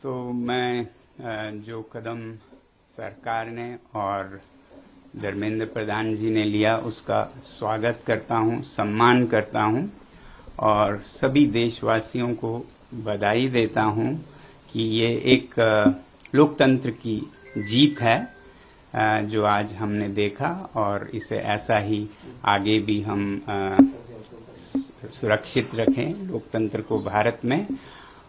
तो मैं जो कदम सरकार ने और धर्मेंद्र प्रधान जी ने लिया उसका स्वागत करता हूं, सम्मान करता हूं और सभी देशवासियों को बधाई देता हूं कि ये एक लोकतंत्र की जीत है जो आज हमने देखा और इसे ऐसा ही आगे भी हम सुरक्षित रखें लोकतंत्र को भारत में।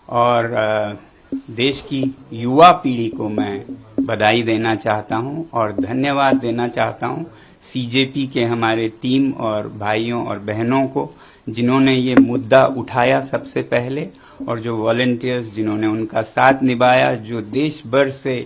और देश की युवा पीढ़ी को मैं बधाई देना चाहता हूं और धन्यवाद देना चाहता हूं सीजेपी के हमारे टीम और भाइयों और बहनों को जिन्होंने ये मुद्दा उठाया सबसे पहले, और जो वॉलंटियर्स जिन्होंने उनका साथ निभाया, जो देश भर से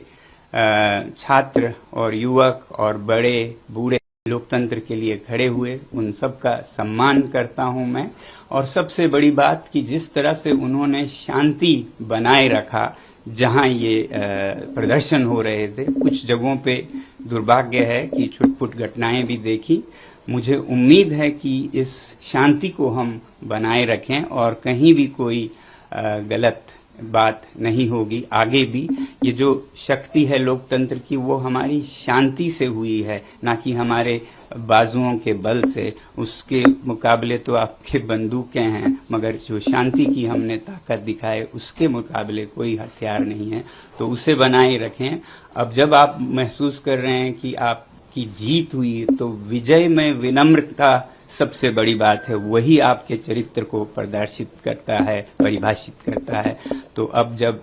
छात्र और युवक और बड़े बूढ़े लोकतंत्र के लिए खड़े हुए, उन सब का सम्मान करता हूं मैं। और सबसे बड़ी बात कि जिस तरह से उन्होंने शांति बनाए रखा जहां ये प्रदर्शन हो रहे थे, कुछ जगहों पे दुर्भाग्य है कि छुटपुट घटनाएं भी देखी। मुझे उम्मीद है कि इस शांति को हम बनाए रखें और कहीं भी कोई गलत बात नहीं होगी। आगे भी ये जो शक्ति है लोकतंत्र की वो हमारी शांति से हुई है, ना कि हमारे बाजुओं के बल से। उसके मुकाबले तो आपके बंदूकें हैं, मगर जो शांति की हमने ताकत दिखाए उसके मुकाबले कोई हथियार नहीं है, तो उसे बनाए रखें। अब जब आप महसूस कर रहे हैं कि आपकी जीत हुई, तो विजय में विनम्रता सबसे बड़ी बात है, वही आपके चरित्र को प्रदर्शित करता है, परिभाषित करता है। तो अब जब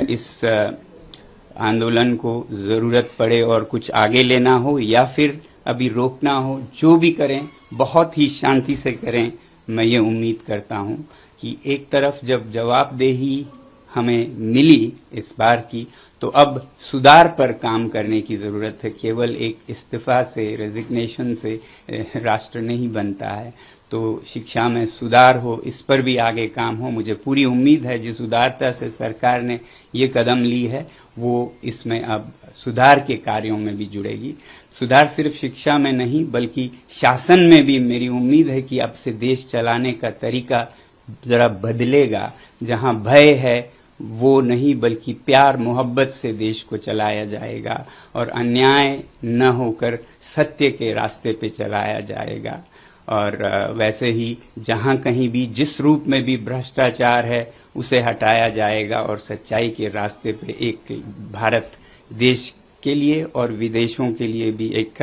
इस आंदोलन को जरूरत पड़े और कुछ आगे लेना हो या फिर अभी रोकना हो, जो भी करें बहुत ही शांति से करें। मैं ये उम्मीद करता हूं कि एक तरफ जब जवाबदेही हमें मिली इस बार की, तो अब सुधार पर काम करने की जरूरत है। केवल एक इस्तीफा से, रेजिग्नेशन से राष्ट्र नहीं बनता है। तो शिक्षा में सुधार हो, इस पर भी आगे काम हो। मुझे पूरी उम्मीद है जिस उदारता से सरकार ने ये कदम ली है वो इसमें अब सुधार के कार्यों में भी जुड़ेगी। सुधार सिर्फ शिक्षा में नहीं बल्कि शासन में भी मेरी उम्मीद है कि अब से देश चलाने का तरीका जरा बदलेगा। जहां भय है वो नहीं बल्कि प्यार मोहब्बत से देश को चलाया जाएगा और अन्याय न होकर सत्य के रास्ते पे चलाया जाएगा। और वैसे ही जहां कहीं भी जिस रूप में भी भ्रष्टाचार है उसे हटाया जाएगा और सच्चाई के रास्ते पे एक भारत देश के लिए और विदेशों के लिए भी एक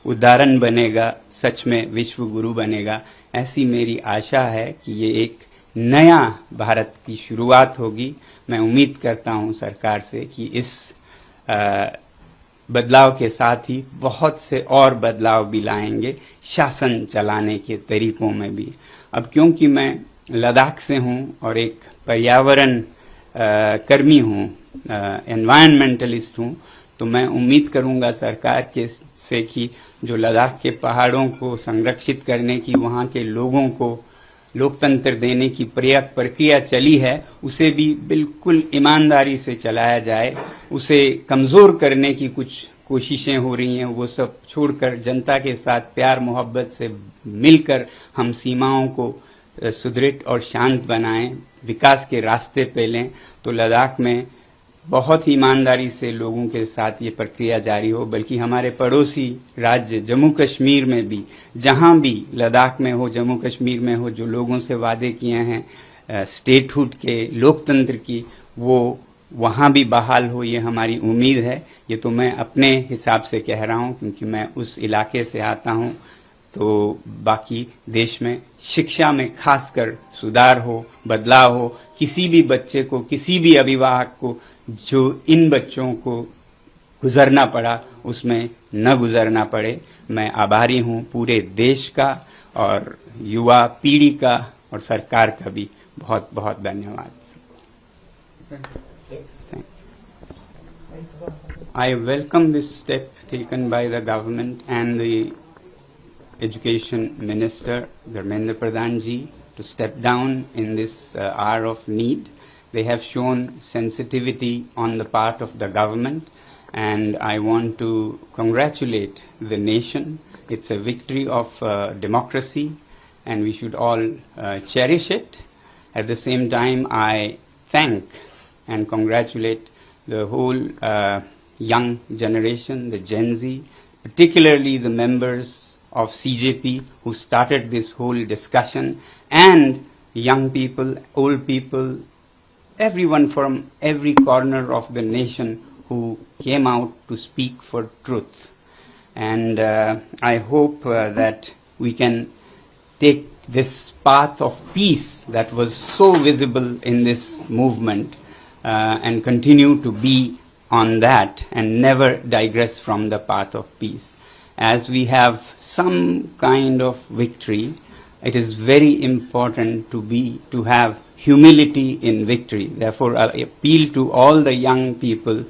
उदाहरण बनेगा, सच में विश्व गुरु बनेगा। ऐसी मेरी आशा है कि ये एक नया भारत की शुरुआत होगी। मैं उम्मीद करता हूं सरकार से कि इस बदलाव के साथ ही बहुत से और बदलाव भी लाएंगे शासन चलाने के तरीकों में भी। अब क्योंकि मैं लद्दाख से हूं और एक पर्यावरण कर्मी हूं, एनवायरमेंटलिस्ट हूं, तो मैं उम्मीद करूंगा सरकार के से कि जो लद्दाख के पहाड़ों को संरक्षित करने की, वहां के लोगों को लोकतंत्र देने की प्रक्रिया चली है, उसे भी बिल्कुल ईमानदारी से चलाया जाए। उसे कमजोर करने की कुछ कोशिशें हो रही हैं, वो सब छोड़कर जनता के साथ प्यार मोहब्बत से मिलकर हम सीमाओं को सुदृढ़ और शांत बनाएं, विकास के रास्ते पे लें। तो लद्दाख में बहुत ही ईमानदारी से लोगों के साथ ये प्रक्रिया जारी हो। बल्कि हमारे पड़ोसी राज्य जम्मू कश्मीर में भी, जहां भी लद्दाख में हो, जम्मू कश्मीर में हो, जो लोगों से वादे किए हैं स्टेटहुड के, लोकतंत्र की, वो वहां भी बहाल हो, ये हमारी उम्मीद है। ये तो मैं अपने हिसाब से कह रहा हूं क्योंकि मैं उस इलाके से आता हूं। तो बाकी देश में शिक्षा में खासकर सुधार हो, बदलाव हो। किसी भी बच्चे को, किसी भी अभिभावक को जो इन बच्चों को गुजरना पड़ा उसमें न गुजरना पड़े। मैं आभारी हूं पूरे देश का और युवा पीढ़ी का और सरकार का भी बहुत बहुत धन्यवाद। I welcome this step taken by the government and the Education Minister Dharmendra Pradhan ji to step down in this hour of need. They have shown sensitivity on the part of the government, and I want to congratulate the nation. It's a victory of democracy, and we should all cherish it. At the same time, I thank and congratulate the whole young generation, the Gen Z, particularly the members of CJP who started this whole discussion, and young people, old people, everyone from every corner of the nation who came out to speak for truth. And I hope that we can take this path of peace that was so visible in this movement and continue to be on that and never digress from the path of peace. As we have some kind of victory, it is very important to have humility in victory. Therefore, I appeal to all the young people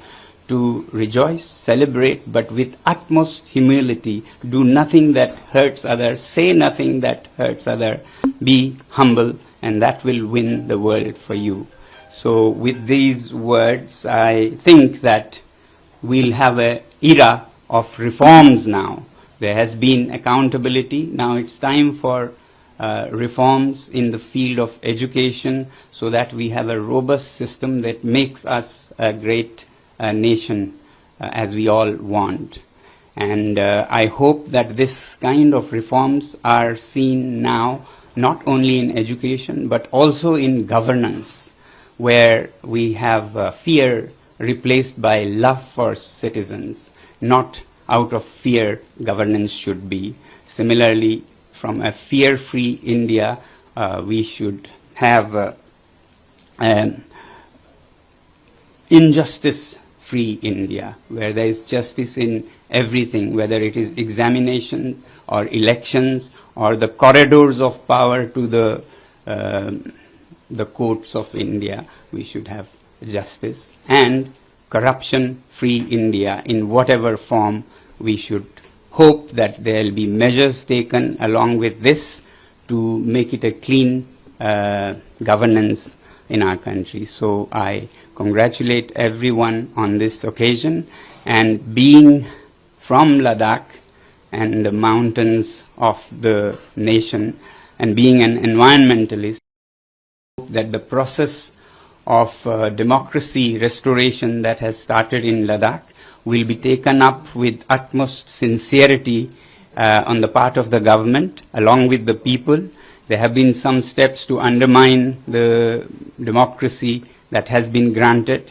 to rejoice, celebrate, but with utmost humility. Do nothing that hurts others, say nothing that hurts others, be humble, and that will win the world for you. So with these words, I think that we'll have an era of reforms now. There has been accountability. Now it's time for reforms in the field of education so that we have a robust system that makes us a great nation as we all want. And I hope that this kind of reforms are seen now not only in education but also in governance, where we have fear replaced by love for citizens. Not out of fear governance should be. Similarly, from a fear-free India, we should have injustice-free India, where there is justice in everything, whether it is examination or elections or the corridors of power to the courts of India. We should have justice and corruption-free India in whatever form. We should hope that there will be measures taken along with this to make it a clean governance in our country. So I congratulate everyone on this occasion, and being from Ladakh and the mountains of the nation and being an environmentalist, that the process of democracy restoration that has started in Ladakh will be taken up with utmost sincerity on the part of the government along with the people. There have been some steps to undermine the democracy that has been granted.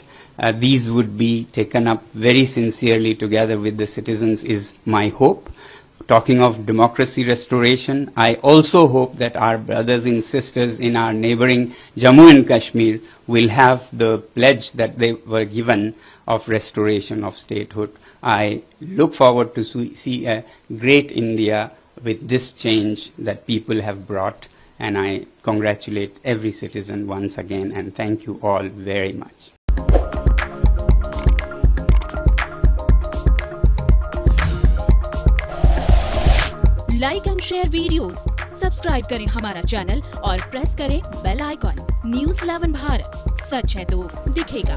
These would be taken up very sincerely together with the citizens is my hope. Talking of democracy restoration, I also hope that our brothers and sisters in our neighboring Jammu and Kashmir will have the pledge that they were given of restoration of statehood. I look forward to see a great India with this change that people have brought, and I congratulate every citizen once again, and thank you all very much. Like and share videos, subscribe करें हमारा channel और press करें bell icon. News 11 Bharat, सच है तो दिखेगा।